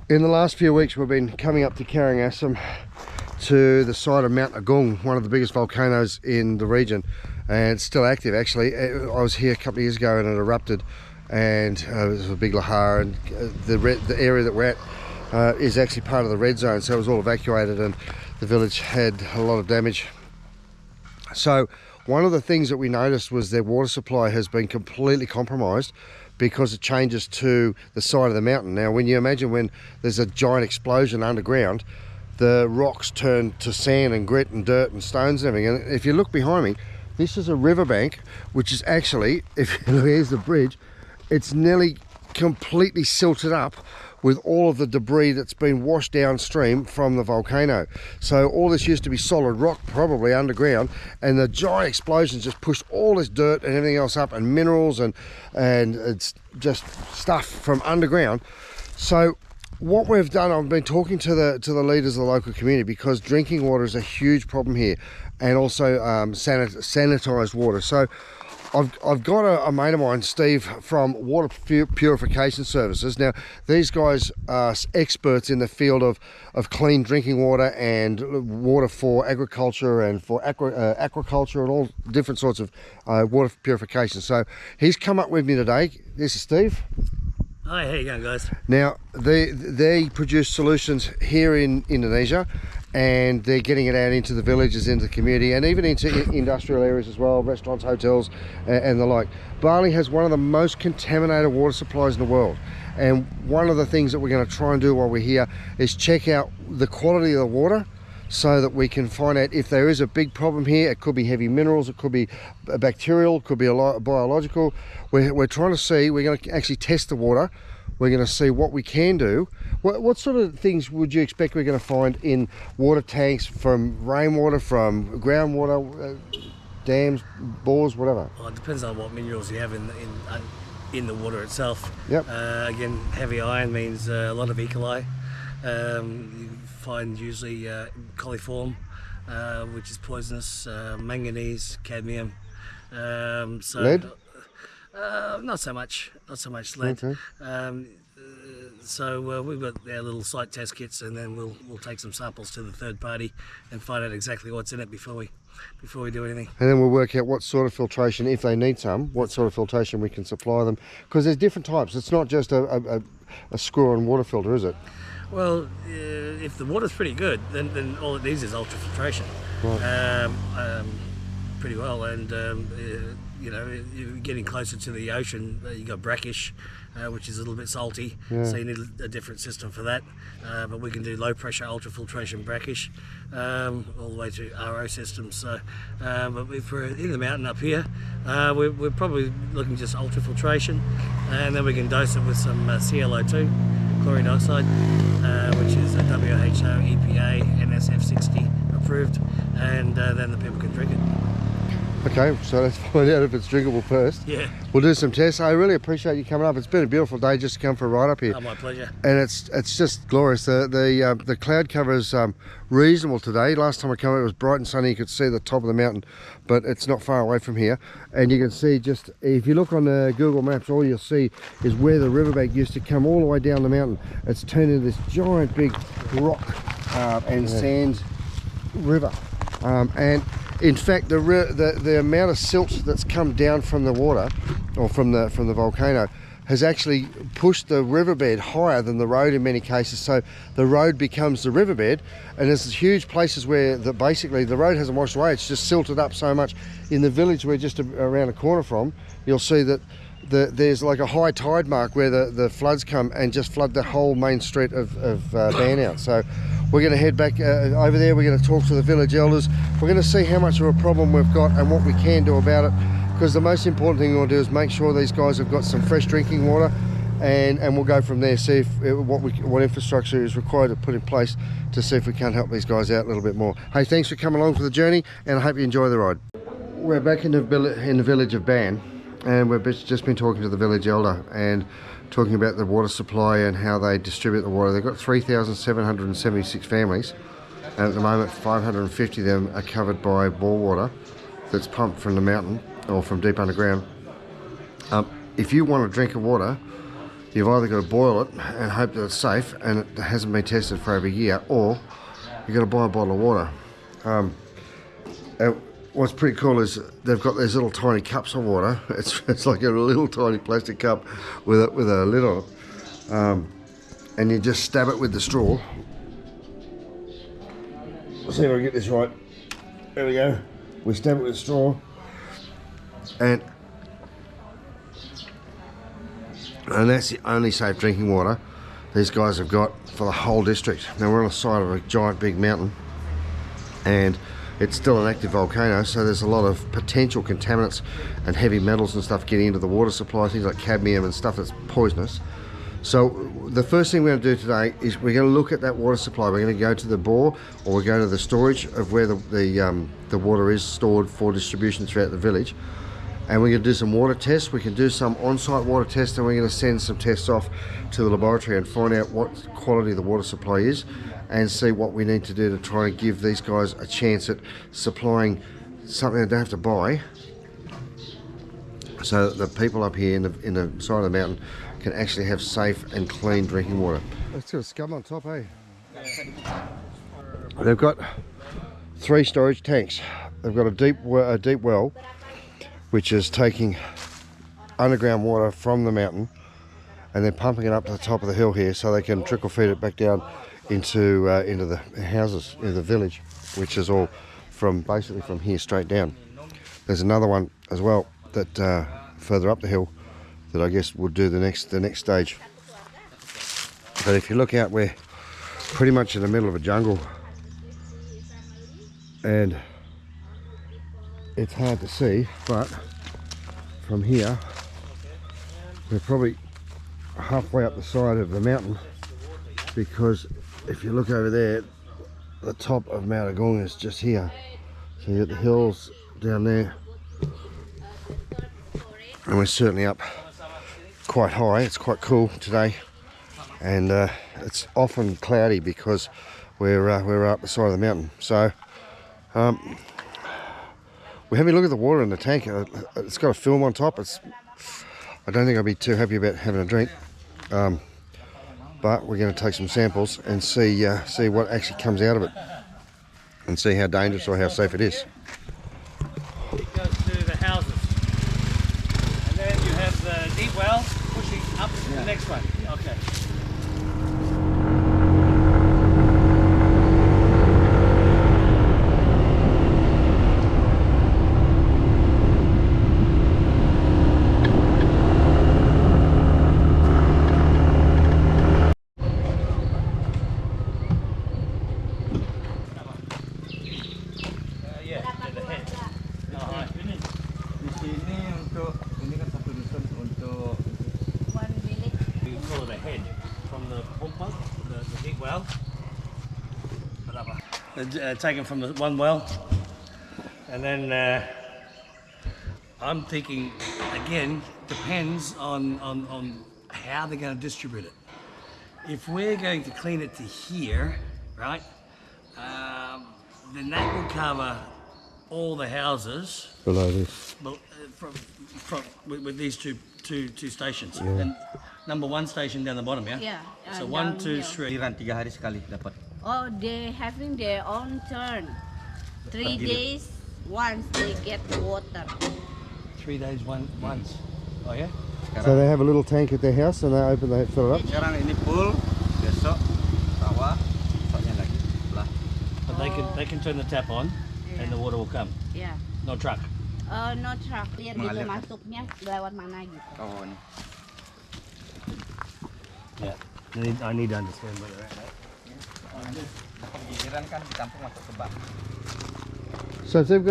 In the last few weeks we've been coming up to Karangasem to the side of Mount Agung, one of the biggest volcanoes in the region, and it's still active actually. I was here a couple of years ago and it erupted, and it was a big lahar, and the area that we're at is actually part of the red zone, so it was all evacuated and the village had a lot of damage. So one of the things that we noticed was their water supply has been completely compromised because it changes to the side of the mountain. Now when you imagine when there's a giant explosion underground, the rocks turn to sand and grit and dirt and stones and everything. And if you look behind me, this is a riverbank, which is actually, if here's the bridge, it's nearly completely silted up with all of the debris that's been washed downstream from the volcano. So all this used to be solid rock, probably underground, and the giant explosions just pushed all this dirt and everything else up, and minerals, and it's just stuff from underground. So what we've done, I've been talking to the leaders of the local community, because drinking water is a huge problem here, and also sanitized water. So I've got a mate of mine, Steve, from Water Purification Services. Now, these guys are experts in the field of clean drinking water and water for agriculture and for aquaculture and all different sorts of water purification. So he's come up with me today. This is Steve. Hi, how you going, guys? Now, they produce solutions here in Indonesia, and they're getting it out into the villages, into the community, and even into industrial areas as well, restaurants, hotels, and the like. Bali has one of the most contaminated water supplies in the world, and one of the things that we're going to try and do while we're here is check out the quality of the water, so that we can find out if there is a big problem here. It could be heavy minerals, it could be bacterial, it could be biological. We're trying to see, we're going to actually test the water. We're going to see what we can do. What sort of things would you expect we're going to find in water tanks, from rainwater, from groundwater, dams, bores, whatever? Well, it depends on what minerals you have in the water itself. Yep. Again, heavy iron means a lot of E. coli. You find usually coliform, which is poisonous, manganese, cadmium. Lead? Not so much lead. Okay. So we've got our little site test kits, and then we'll take some samples to the third party and find out exactly what's in it before we do anything. And then we'll work out what sort of filtration, if they need some, what sort of filtration we can supply them, because there's different types. It's not just a screw-on water filter, is it? Well, if the water's pretty good, then all it needs is ultrafiltration. Right. Pretty well, and you know, you're getting closer to the ocean, you got brackish, which is a little bit salty, so you need a different system for that. But we can do low pressure ultrafiltration brackish, all the way to RO systems. So, but if we're in the mountain up here, we're probably looking just ultrafiltration, and then we can dose it with some ClO2, chlorine dioxide, which is a WHO, EPA, NSF 60 approved, and then the people can drink it. Okay, so let's find out if it's drinkable first. Yeah. We'll do some tests. I really appreciate you coming up. It's been a beautiful day just to come for a ride up here. Oh, my pleasure. And it's just glorious. The cloud cover is reasonable today. Last time I came, it was bright and sunny. You could see the top of the mountain, but it's not far away from here. And you can see, just if you look on the Google Maps, all you'll see is where the riverbank used to come all the way down the mountain. It's turned into this giant big rock and sand river. And in fact, the amount of silt that's come down from the water, or from the volcano, has actually pushed the riverbed higher than the road in many cases. So the road becomes the riverbed, and there's huge places where basically the road hasn't washed away. It's just silted up so much. In the village we're just around the corner from, you'll see that there's like a high tide mark where the floods come and just flood the whole main street of Ban out. So we're going to head back over there. We're going to talk to the village elders. We're going to see how much of a problem we've got and what we can do about it, because the most important thing we'll do is make sure these guys have got some fresh drinking water, and we'll go from there, see what infrastructure is required to put in place to see if we can help these guys out a little bit more. Hey, thanks for coming along for the journey, and I hope you enjoy the ride. We're back in the village of Ban, and we've just been talking to the village elder and talking about the water supply and how they distribute the water. They've got 3,776 families, and at the moment 550 of them are covered by bore water that's pumped from the mountain or from deep underground. If you want a drink of water, you've either got to boil it and hope that it's safe and it hasn't been tested for over a year, or you've got to buy a bottle of water. And what's pretty cool is they've got these little tiny cups of water. It's like a little tiny plastic cup with a lid on it, and you just stab it with the straw. Let's see if I can get this right. There we go. We stab it with a straw, and that's the only safe drinking water these guys have got for the whole district. Now we're on the side of a giant big mountain, and it's still an active volcano, so there's a lot of potential contaminants and heavy metals and stuff getting into the water supply, things like cadmium and stuff that's poisonous. So the first thing we're going to do today is we're going to look at that water supply. We're going to go to the bore, or we're going to the storage of where the water is stored for distribution throughout the village. And we're going to do some water tests. We can do some on-site water tests, and we're going to send some tests off to the laboratory and find out what quality the water supply is, and see what we need to do to try and give these guys a chance at supplying something they don't have to buy, so that the people up here in the side of the mountain can actually have safe and clean drinking water. It's got a scum on top, eh? They've got 3 storage tanks. They've got a deep well, which is taking underground water from the mountain and then pumping it up to the top of the hill here, so they can trickle feed it back down into the houses in the village, which is all basically from here straight down. There's another one as well that further up the hill that I guess will do the next stage. But if you look out, we're pretty much in the middle of a jungle, and it's hard to see, but from here we're probably halfway up the side of the mountain, because if you look over there, the top of Mount Agung is just here. So you got the hills down there, and we're certainly up quite high. It's quite cool today, and it's often cloudy because we're up the side of the mountain. So we're having a look at the water in the tank. It's got a film on top. I don't think I'd be too happy about having a drink, but we're going to take some samples and see what actually comes out of it, and see how dangerous or how safe it is. It goes to the houses, and then you have the deep well pushing up to the next one. Okay. Taken from the one well, and then I'm thinking again, depends on how they're going to distribute it. If we're going to clean it to here, right, then that will cover all the houses Below this. With these two stations. Yeah. And number 1 station down the bottom, yeah? Yeah. So 1, 2, 3. 3 hari sekali dapat. Oh, they having their own turn. 3 days once they get water. 3 days once. Oh yeah? So they have a little tank at their house, and they fill it up? Sekarang ini full, besok rawa, besoknya lagi. Belah. But they can turn the tap on, and the water will come. Yeah. No truck. No truck. Lihat gitu masuknya lewat mana gitu. Oh, ini. Yeah. I need to understand where they're at. Giliran kan ditampung masuk ke bak. So if they've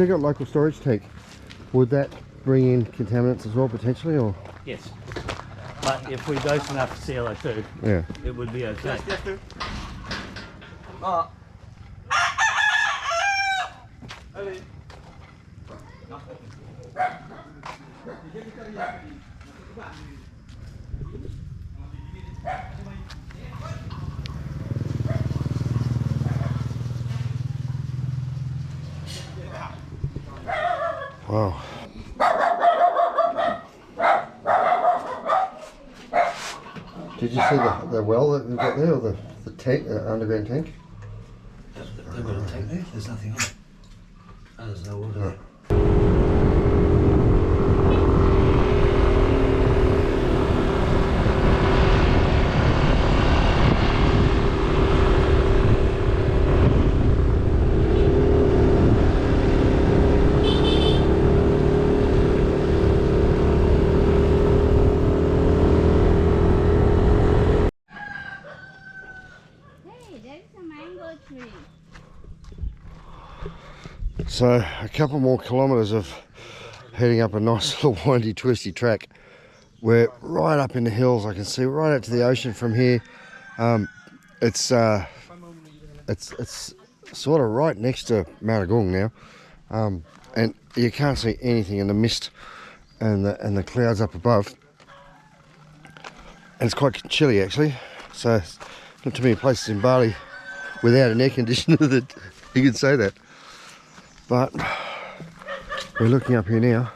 got local storage tank, would that bring in contaminants as well potentially, or? Yes. But if we dose enough CO2, Yeah. it would be okay. Oh. Wow. Did you see the well that we've got there, or the tank, underground tank? They've got a tank there. There's nothing on it. Oh, there's no water there. Hey, there's a mango tree. So a couple more kilometres of heading up a nice little windy twisty track. We're right up in the hills. I can see right out to the ocean from here. It's sort of right next to Mount Agung now, and you can't see anything in the mist and the clouds up above. And it's quite chilly actually. So not too many places in Bali without an air conditioner that you can say that. But we're looking up here now.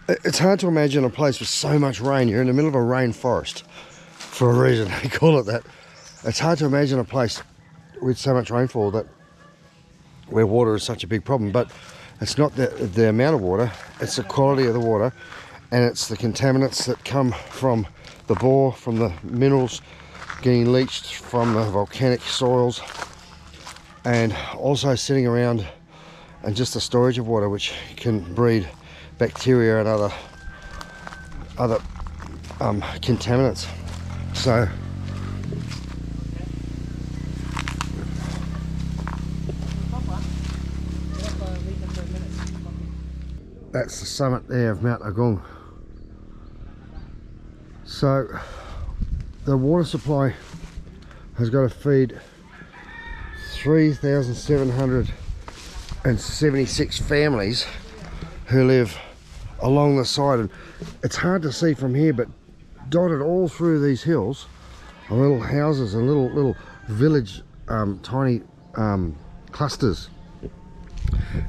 It's hard to imagine a place with so much rain. You're in the middle of a rainforest for a reason. They call it that. It's hard to imagine a place with so much rainfall that where water is such a big problem. But it's not the amount of water, it's the quality of the water, and it's the contaminants that come from the bore, from the minerals getting leached from the volcanic soils, and also sitting around and just the storage of water, which can breed bacteria and other contaminants. So that's the summit there of Mount Agung. So the water supply has got to feed 3,776 families who live along the side, and it's hard to see from here, but dotted all through these hills are little houses and little village tiny clusters.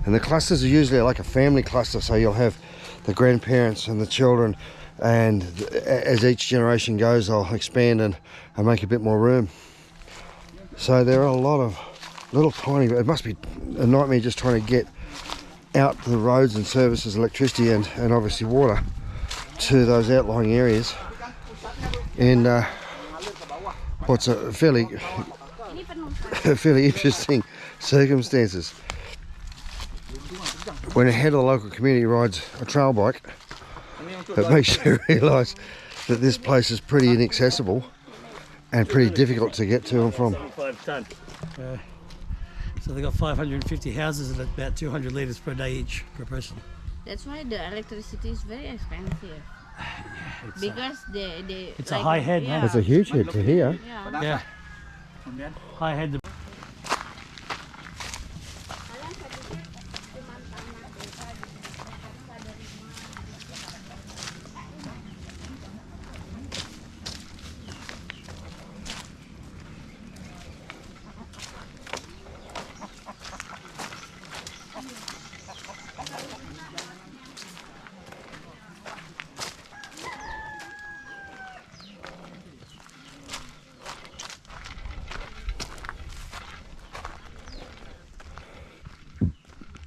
And the clusters are usually like a family cluster, so you'll have the grandparents and the children, and as each generation goes they'll expand and make a bit more room. So there are a lot of little tiny, it must be a nightmare just trying to get out the roads and services, electricity and obviously water to those outlying areas in what's a fairly interesting circumstances. When a head of the local community rides a trail bike, it makes you realise that this place is pretty inaccessible and pretty difficult to get to and from. So they've got 550 houses and about 200 litres per day each per person. That's why the electricity is very expensive. Because it's a high head, man. It's a huge head to here. Yeah. High head.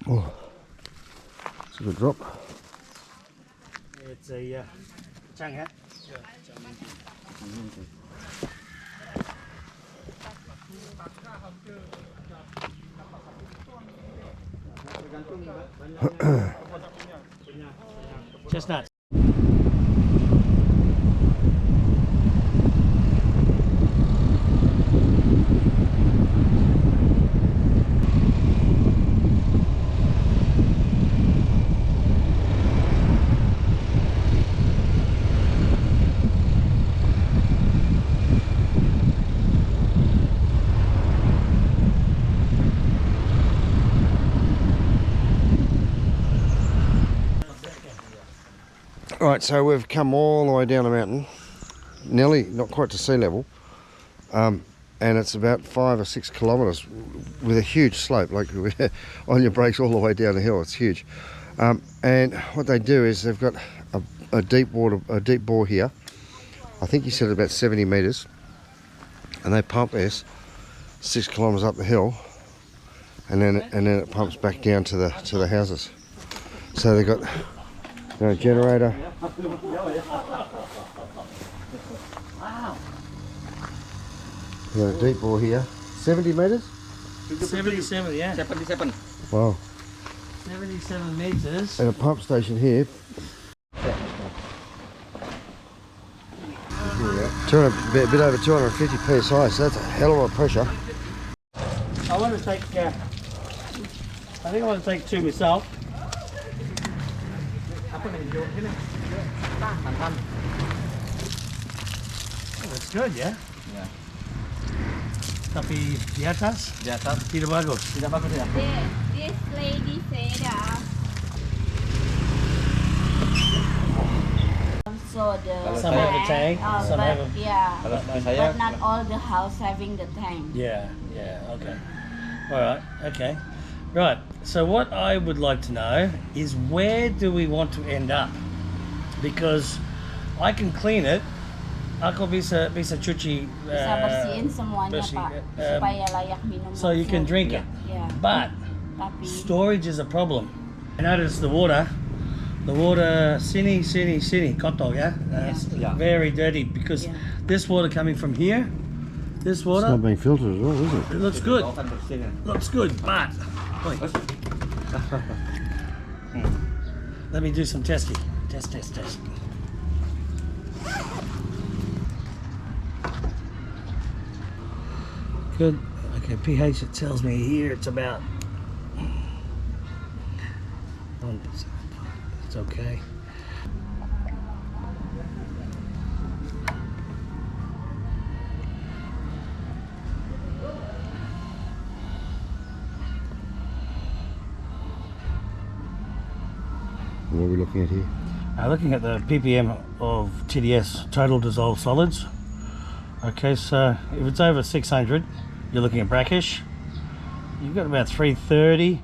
Oh, it's a good drop. It's a chang hat. Chestnut. Right, so we've come all the way down the mountain, nearly, not quite to sea level, and it's about 5 or 6 kilometers with a huge slope, like on your brakes all the way down the hill. It's huge. And what they do is they've got a deep bore here. I think he said about 70 meters, and they pump this 6 kilometers up the hill, and then it pumps back down to the houses. So they've got a generator. We've got a deep bore here. 70 meters? 77, yeah. 77. Wow. 77 meters. And a pump station here. 200, a bit over 250 psi, so that's a hell of a lot of pressure. I want to take, I think I want to take 2 myself. Oh, that's good, yeah? Ya. Tapi di atas Di atas tidak bagus. tidak bagus ya. This lady said also Some have a tank, some but have a... yeah, Kalau seperti saya, but not all the house having the tank. Yeah, okay. Alright, okay. Right, so what I would like to know is where do we want to end up? Because I can clean it. Ako bisa cuci. Bisa bersihin semuanya bersih, Pak, supaya layak minum. So you can drink it. Yeah. But Tapi storage is a problem. I noticed the water sini kotor, yeah? Yeah. Very dirty because Yeah. this water coming from here, this It's water, not being filtered at all, is it? it looks good. Akan bersih kan. Looks good, but wait. Let me do some testing. Test. Good. Okay, pH it tells me here it's about. It's okay. What are we looking at here? Looking at the ppm of TDS, total dissolved solids. Okay, so if it's over 600, you're looking at brackish. You've got about 330.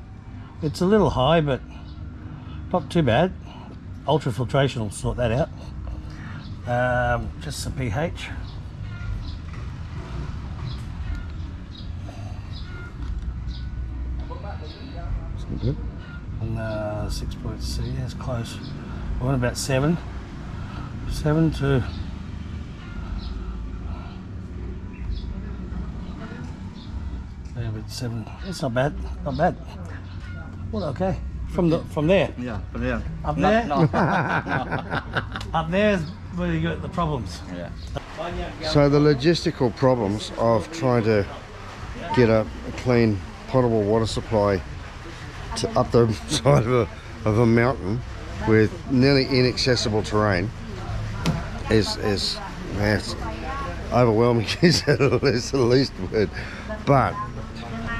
It's a little high, but not too bad. Ultrafiltration will sort that out. Just some pH. It's not good. And 6.6, that's close. I want about 7. 7 to... Yeah, but 7. It's not bad. Not bad. Well, okay. From there. Ya, benar. Up there? No. Up there is where you got the problems. Ya. So the logistical problems of trying to get a clean potable water supply to up the side of a mountain with nearly inaccessible terrain is it's overwhelming is the least word. But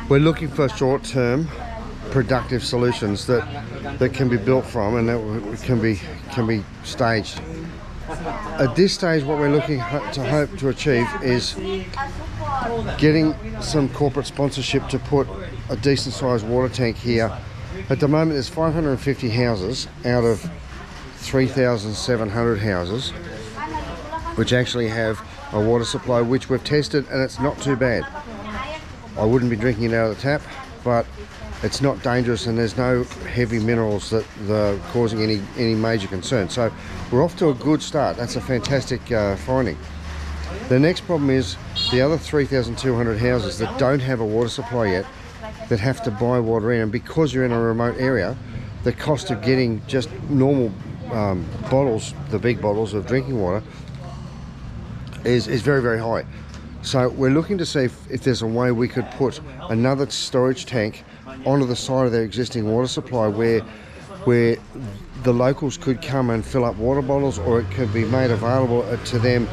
we're looking for short-term productive solutions that can be built from and that can be staged. At this stage, what we're looking to hope to achieve is getting some corporate sponsorship to put a decent sized water tank here. At the moment there's 550 houses out of 3,700 houses which actually have a water supply which we've tested, and it's not too bad. I wouldn't be drinking it out of the tap, but it's not dangerous and there's no heavy minerals that are causing any major concern. So we're off to a good start. That's a fantastic finding. The next problem is the other 3,200 houses that don't have a water supply yet, that have to buy water in, and because you're in a remote area, the cost of getting just normal bottles, the big bottles of drinking water, is very, very high. So we're looking to see if there's a way we could put another storage tank onto the side of their existing water supply where the locals could come and fill up water bottles, or it could be made available to them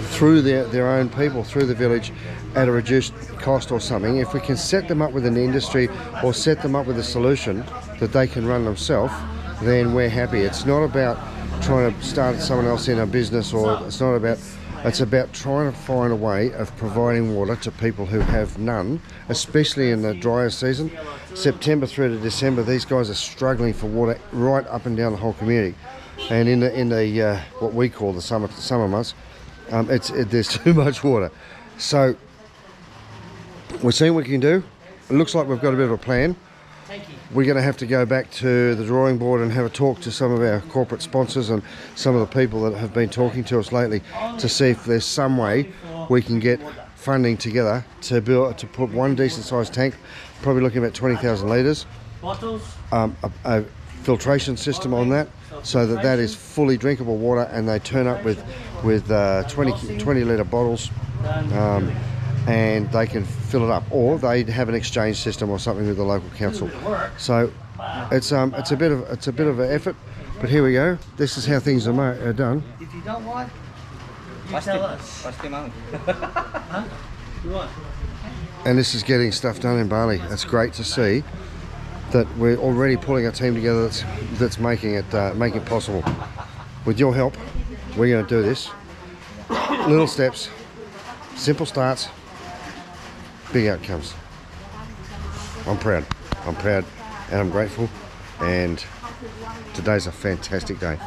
through their own people, through the village, at a reduced cost or something. If we can set them up with an industry or set them up with a solution that they can run themselves, then we're happy. It's not about trying to start someone else in a business, or it's not about It's about trying to find a way of providing water to people who have none, especially in the drier season. September through to December, these guys are struggling for water right up and down the whole community. And in the what we call the summer months, there's too much water. So we're seeing what we can do. It looks like we've got a bit of a plan. We're going to have to go back to the drawing board and have a talk to some of our corporate sponsors and some of the people that have been talking to us lately to see if there's some way we can get funding together to put one decent sized tank, probably looking at 20,000 litres, a filtration system on that, so that is fully drinkable water, and they turn up with 20 litre bottles, and they can fill it up, or they have an exchange system or something with the local council. So it's a bit of an effort, but here we go. This is how things are done. If you don't want, you tell us. Huh? You want? And this is getting stuff done in Bali. It's great to see that we're already pulling a team together that's making it possible. With your help, we're going to do this. Little steps, simple starts, big outcomes. I'm proud and I'm grateful, and today's a fantastic day.